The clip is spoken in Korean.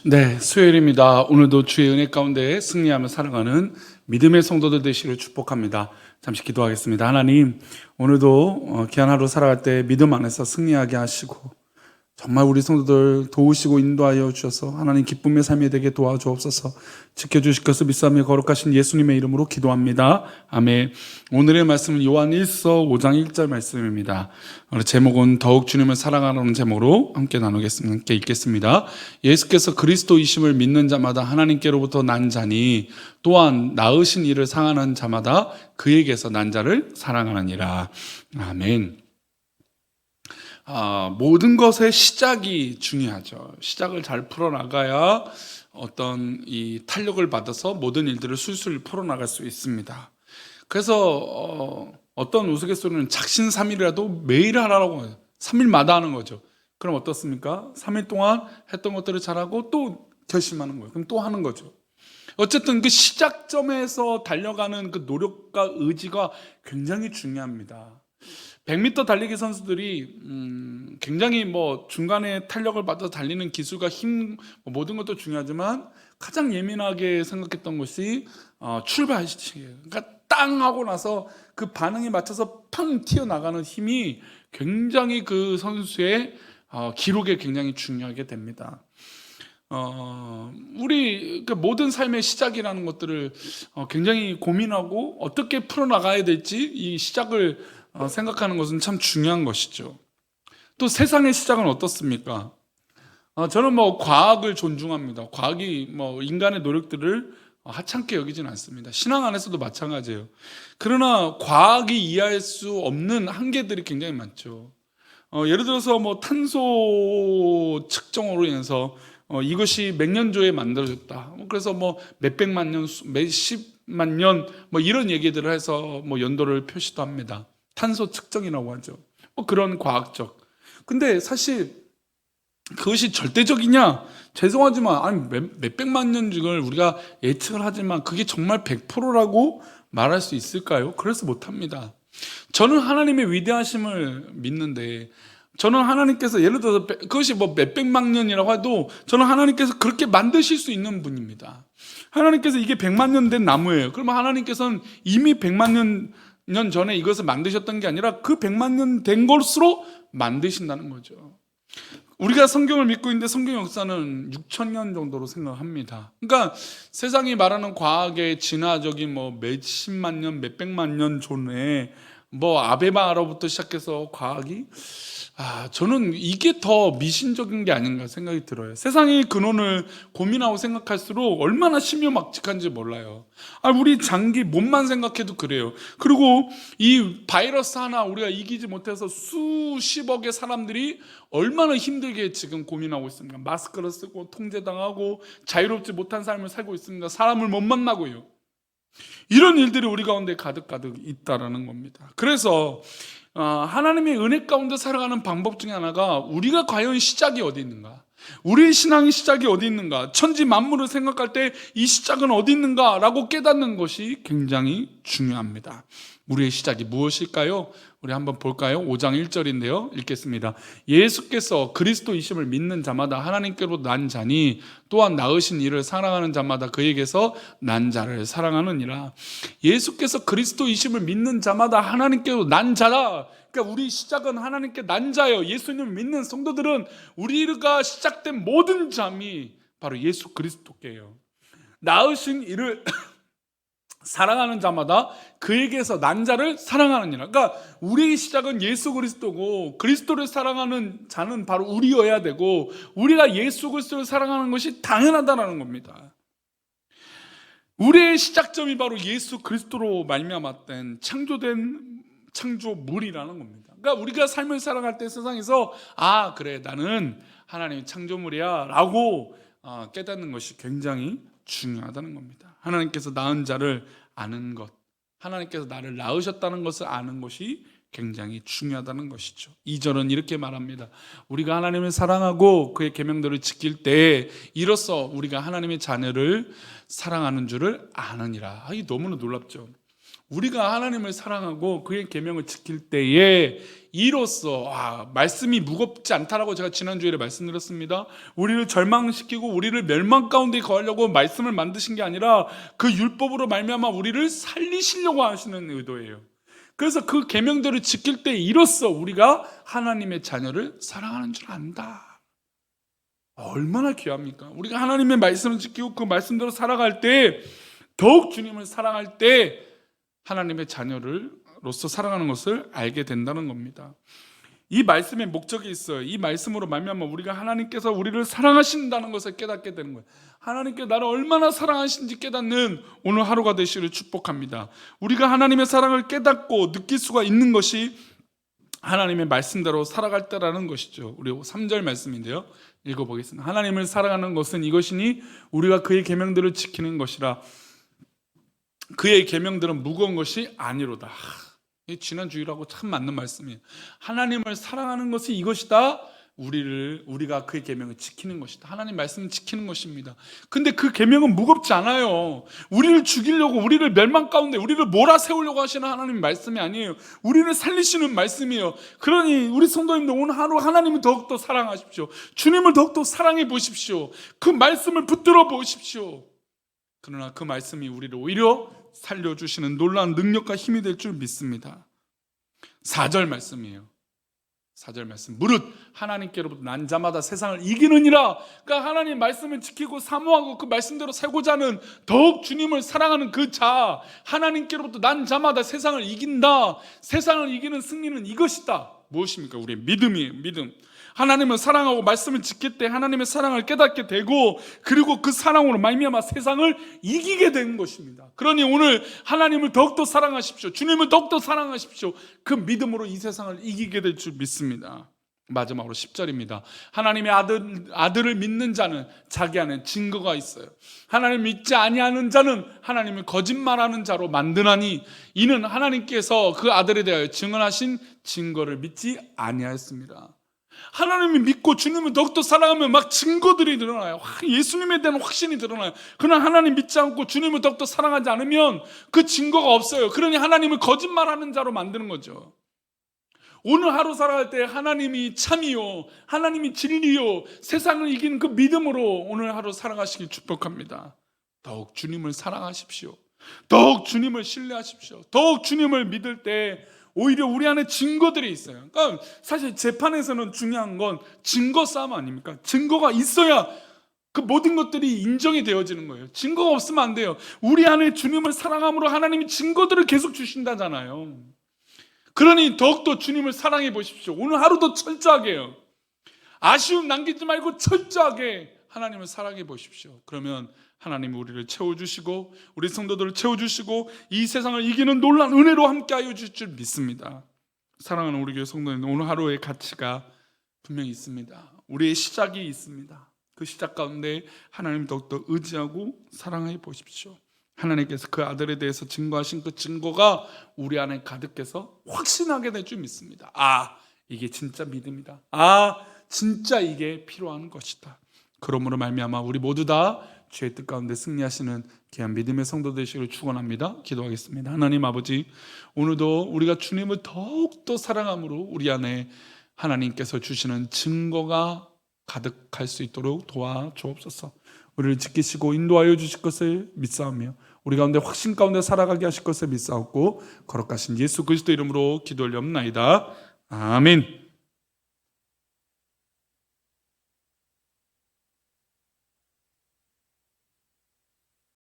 네, 수요일입니다. 오늘도 주의 은혜 가운데 승리하며 살아가는 믿음의 성도들 되시기를 축복합니다. 잠시 기도하겠습니다. 하나님, 오늘도 귀한 하루 살아갈 때 믿음 안에서 승리하게 하시고 정말 우리 성도들 도우시고 인도하여 주셔서 하나님 기쁨의 삶이 되게 도와주옵소서. 지켜주실 것을 믿사며 거룩하신 예수님의 이름으로 기도합니다. 아멘. 오늘의 말씀은 요한 1서 5장 1절 말씀입니다. 오늘 제목은 더욱 주님을 사랑하라는 제목으로 함께 나누겠습니다. 함께 읽겠습니다. 예수께서 그리스도이심을 믿는 자마다 하나님께로부터 난 자니 또한 낳으신 이를 사랑하는 자마다 그에게서 난 자를 사랑하느니라. 아멘. 모든 것의 시작이 중요하죠. 시작을 잘 풀어나가야 어떤 이 탄력을 받아서 모든 일들을 술술 풀어나갈 수 있습니다. 그래서 어떤 우스갯소리는 작심삼일이라도 매일 하라고 해요. 3일마다 하는 거죠. 그럼 어떻습니까? 3일 동안 했던 것들을 잘하고 또 결심하는 거예요. 그럼 또 하는 거죠. 어쨌든 그 시작점에서 달려가는 그 노력과 의지가 굉장히 중요합니다. 100m 달리기 선수들이 굉장히 중간에 탄력을 받아서 달리는 기술과 힘 모든 것도 중요하지만 가장 예민하게 생각했던 것이 출발 시기예요. 그러니까 땅 하고 나서 그 반응에 맞춰서 팡 튀어나가는 힘이 굉장히 그 선수의 기록에 굉장히 중요하게 됩니다. 우리 모든 삶의 시작이라는 것들을 굉장히 고민하고 어떻게 풀어나가야 될지 이 시작을 생각하는 것은 참 중요한 것이죠. 또 세상의 시작은 어떻습니까? 저는 과학을 존중합니다. 과학이 인간의 노력들을 하찮게 여기진 않습니다. 신앙 안에서도 마찬가지예요. 그러나 과학이 이해할 수 없는 한계들이 굉장히 많죠. 예를 들어서 탄소 측정으로 인해서 이것이 몇 년조에 만들어졌다. 그래서 몇백만 년, 몇십만 년 이런 얘기들을 해서 연도를 표시도 합니다. 탄소 측정이라고 하죠. 그런 과학적. 근데 사실 그것이 절대적이냐? 죄송하지만 몇백만 년을 우리가 예측을 하지만 그게 정말 100%라고 말할 수 있을까요? 그래서 못합니다. 저는 하나님의 위대하심을 믿는데 저는 하나님께서 예를 들어서 그것이 몇백만 년이라고 해도 저는 하나님께서 그렇게 만드실 수 있는 분입니다. 하나님께서 이게 100만 년 된 나무예요. 그러면 하나님께서는 이미 100만 년 전에 이것을 만드셨던 게 아니라 그 100만 년 된 것으로 만드신다는 거죠. 우리가 성경을 믿고 있는데 성경 역사는 6,000년 정도로 생각합니다. 그러니까 세상이 말하는 과학의 진화적인 몇십만 년, 몇백만 년 전에 아베마로부터 시작해서 과학이 저는 이게 더 미신적인 게 아닌가 생각이 들어요. 세상의 근원을 고민하고 생각할수록 얼마나 신묘막측한지 몰라요. 우리 장기 몸만 생각해도 그래요. 그리고 이 바이러스 하나 우리가 이기지 못해서 수십억의 사람들이 얼마나 힘들게 지금 고민하고 있습니까? 마스크를 쓰고 통제당하고 자유롭지 못한 삶을 살고 있습니다. 사람을 못 만나고요. 이런 일들이 우리 가운데 가득가득 있다라는 겁니다. 그래서 하나님의 은혜 가운데 살아가는 방법 중에 하나가 우리가 과연 시작이 어디 있는가? 우리의 신앙의 시작이 어디 있는가? 천지 만물을 생각할 때 이 시작은 어디 있는가? 라고 깨닫는 것이 굉장히 중요합니다. 우리의 시작이 무엇일까요? 우리 한번 볼까요? 5장 1절인데요. 읽겠습니다. 예수께서 그리스도이심을 믿는 자마다 하나님께로 난 자니 또한 낳으신 이를 사랑하는 자마다 그에게서 난 자를 사랑하느니라. 예수께서 그리스도이심을 믿는 자마다 하나님께로 난 자라. 그러니까 우리 시작은 하나님께 난 자예요. 예수님을 믿는 성도들은 우리가 시작된 모든 잠이 바로 예수 그리스도께요. 낳으신 이를 사랑하는 자마다 그에게서 난 자를 사랑하느니라. 그러니까 우리의 시작은 예수 그리스도고 그리스도를 사랑하는 자는 바로 우리여야 되고 우리가 예수 그리스도를 사랑하는 것이 당연하다는 겁니다. 우리의 시작점이 바로 예수 그리스도로 말미암았던 창조된 창조물이라는 겁니다. 그러니까 우리가 삶을 살아갈 때 세상에서 그래 나는 하나님의 창조물이야 라고 깨닫는 것이 굉장히 중요하다는 겁니다. 하나님께서 낳은 자를 아는 것, 하나님께서 나를 낳으셨다는 것을 아는 것이 굉장히 중요하다는 것이죠. 2절은 이렇게 말합니다. 우리가 하나님을 사랑하고 그의 계명들을 지킬 때 이로써 우리가 하나님의 자녀를 사랑하는 줄을 아느니라. 이 너무나 놀랍죠. 우리가 하나님을 사랑하고 그의 계명을 지킬 때에 이로써 말씀이 무겁지 않다라고 제가 지난주에 말씀드렸습니다. 우리를 절망시키고 우리를 멸망 가운데 거하려고 말씀을 만드신 게 아니라 그 율법으로 말미암아 우리를 살리시려고 하시는 의도예요. 그래서 그 계명들을 지킬 때 이로써 우리가 하나님의 자녀를 사랑하는 줄 안다. 얼마나 귀합니까? 우리가 하나님의 말씀을 지키고 그 말씀대로 살아갈 때, 더욱 주님을 사랑할 때 하나님의 자녀로서 살아가는 것을 알게 된다는 겁니다. 이 말씀의 목적이 있어요. 이 말씀으로 말미암아 우리가 하나님께서 우리를 사랑하신다는 것을 깨닫게 되는 거예요. 하나님께 나를 얼마나 사랑하신지 깨닫는 오늘 하루가 되시기를 축복합니다. 우리가 하나님의 사랑을 깨닫고 느낄 수가 있는 것이 하나님의 말씀대로 살아갈 때라는 것이죠. 우리 3절 말씀인데요, 읽어보겠습니다. 하나님을 사랑하는 것은 이것이니 우리가 그의 계명들을 지키는 것이라. 그의 계명들은 무거운 것이 아니로다. 지난 주일하고 참 맞는 말씀이에요. 하나님을 사랑하는 것이 이것이다. 우리가 그의 계명을 지키는 것이다. 하나님 말씀을 지키는 것입니다. 근데 그 계명은 무겁지 않아요. 우리를 죽이려고, 우리를 멸망 가운데 우리를 몰아세우려고 하시는 하나님 말씀이 아니에요. 우리를 살리시는 말씀이에요. 그러니 우리 성도님들 오늘 하루 하나님을 더욱더 사랑하십시오. 주님을 더욱더 사랑해 보십시오. 그 말씀을 붙들어 보십시오. 그러나 그 말씀이 우리를 오히려 살려주시는 놀라운 능력과 힘이 될 줄 믿습니다. 4절 말씀이에요. 4절 말씀, 무릇 하나님께로부터 난 자마다 세상을 이기느니라. 그러니까 하나님 말씀을 지키고 사모하고 그 말씀대로 살고자 하는, 더욱 주님을 사랑하는 그 자, 하나님께로부터 난 자마다 세상을 이긴다. 세상을 이기는 승리는 이것이다. 무엇입니까? 우리의 믿음이에요. 믿음. 하나님을 사랑하고 말씀을 지킬 때 하나님의 사랑을 깨닫게 되고, 그리고 그 사랑으로 말미암아 세상을 이기게 되는 것입니다. 그러니 오늘 하나님을 더욱더 사랑하십시오. 주님을 더욱더 사랑하십시오. 그 믿음으로 이 세상을 이기게 될 줄 믿습니다. 마지막으로 10절입니다. 하나님의 아들을 믿는 자는 자기 안에 증거가 있어요. 하나님을 믿지 아니하는 자는 하나님을 거짓말하는 자로 만드나니 이는 하나님께서 그 아들에 대하여 증언하신 증거를 믿지 아니하였습니다. 하나님을 믿고 주님을 더욱더 사랑하면 막 증거들이 드러나요. 예수님에 대한 확신이 드러나요. 그러나 하나님 믿지 않고 주님을 더욱더 사랑하지 않으면 그 증거가 없어요. 그러니 하나님을 거짓말하는 자로 만드는 거죠. 오늘 하루 살아갈 때 하나님이 참이요, 하나님이 진리요, 세상을 이기는 그 믿음으로 오늘 하루 살아가시길 축복합니다. 더욱 주님을 사랑하십시오. 더욱 주님을 신뢰하십시오. 더욱 주님을 믿을 때 오히려 우리 안에 증거들이 있어요. 그러니까 사실 재판에서는 중요한 건 증거 싸움 아닙니까? 증거가 있어야 그 모든 것들이 인정이 되어지는 거예요. 증거가 없으면 안 돼요. 우리 안에 주님을 사랑함으로 하나님이 증거들을 계속 주신다잖아요. 그러니 더욱더 주님을 사랑해 보십시오. 오늘 하루도 철저하게요. 아쉬움 남기지 말고 철저하게 하나님을 사랑해 보십시오. 그러면 하나님이 우리를 채워주시고 우리 성도들을 채워주시고 이 세상을 이기는 놀라운 은혜로 함께하여 주실 줄 믿습니다. 사랑하는 우리 교회 성도님, 오늘 하루의 가치가 분명히 있습니다. 우리의 시작이 있습니다. 그 시작 가운데 하나님 더욱더 의지하고 사랑해 보십시오. 하나님께서 그 아들에 대해서 증거하신 그 증거가 우리 안에 가득해서 확신하게 될 줄 믿습니다. 이게 진짜 믿음이다. 진짜 이게 필요한 것이다. 그러므로 말미암아 우리 모두 다 죄의 뜻 가운데 승리하시는 귀한 믿음의 성도 되시기를 축원합니다. 기도하겠습니다. 하나님 아버지, 오늘도 우리가 주님을 더욱더 사랑함으로 우리 안에 하나님께서 주시는 증거가 가득할 수 있도록 도와주옵소서. 우리를 지키시고 인도하여 주실 것을 믿사오며 우리 가운데 확신 가운데 살아가게 하실 것을 믿사옵고 거룩하신 예수 그리스도 이름으로 기도 올리옵나이다. 아멘.